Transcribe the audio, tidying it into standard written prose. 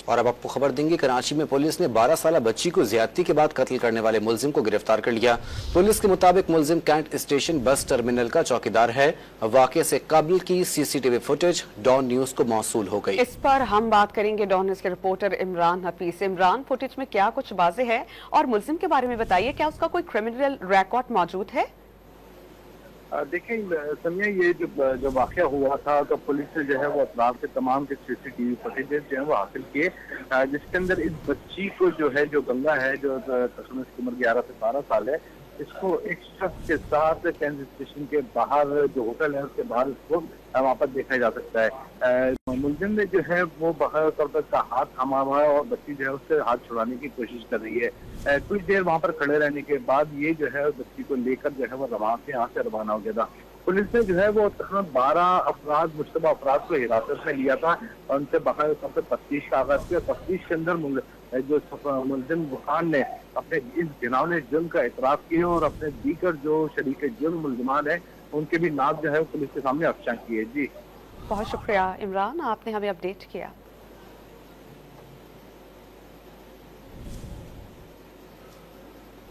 और अब आपको खबर देंगे, कराची में पुलिस ने 12 साल बच्ची को ज्यादती के बाद कत्ल करने वाले मुलजिम को गिरफ्तार कर लिया। पुलिस के मुताबिक मुलजिम कैंट स्टेशन बस टर्मिनल का चौकीदार है। वाकये से कबल की सीसीटीवी फुटेज डॉन न्यूज को मौसूल हो गई। इस पर हम बात करेंगे डॉन न्यूज के रिपोर्टर इमरान हफीज। इमरान, फुटेज में क्या कुछ वाजे है और मुलजिम के बारे में बताइए, क्या उसका कोई क्रिमिनल रिकॉर्ड मौजूद है? देखिए समिया, ये जो वाक़या हुआ था तो पुलिस ने जो है वो अतराफ के तमाम के सीसीटीवी फुटेजेस जो है वो हासिल किए, जिसके अंदर इस बच्ची को जो है, जो गंगा है, जो तकरीबन इसकी उम्र 11 से 12 साल है, इसको एक शख्स के साथ कैंट स्टेशन के बाहर जो होटल है उसके बाहर इसको वहाँ पर देखा जा सकता है। मुलजिम ने जो है वो बाहर का हाथ थामा हुआ है और बच्ची जो है उससे हाथ छुड़ाने की कोशिश कर रही है। कुछ देर वहाँ पर खड़े रहने के बाद ये जो है बच्ची को लेकर जो है वो यहाँ से रवाना हो गया था। पुलिस ने जो है वो तकरीबन 12 अफराद, मुश्तबा अफराद को हिरासत में लिया था और उनसे बाकायदा तफ्तीश का आगाज किया। तफ्तीश के अंदर जो मुलजिम बुखान ने अपने इस घिनौने जुर्म का इतराफ किया और अपने दीगर जो शरीक जुर्म मुलजिमान है उनके भी नाम जो है पुलिस के सामने अफशा किए। जी, बहुत शुक्रिया इमरान, आपने हमें अपडेट किया।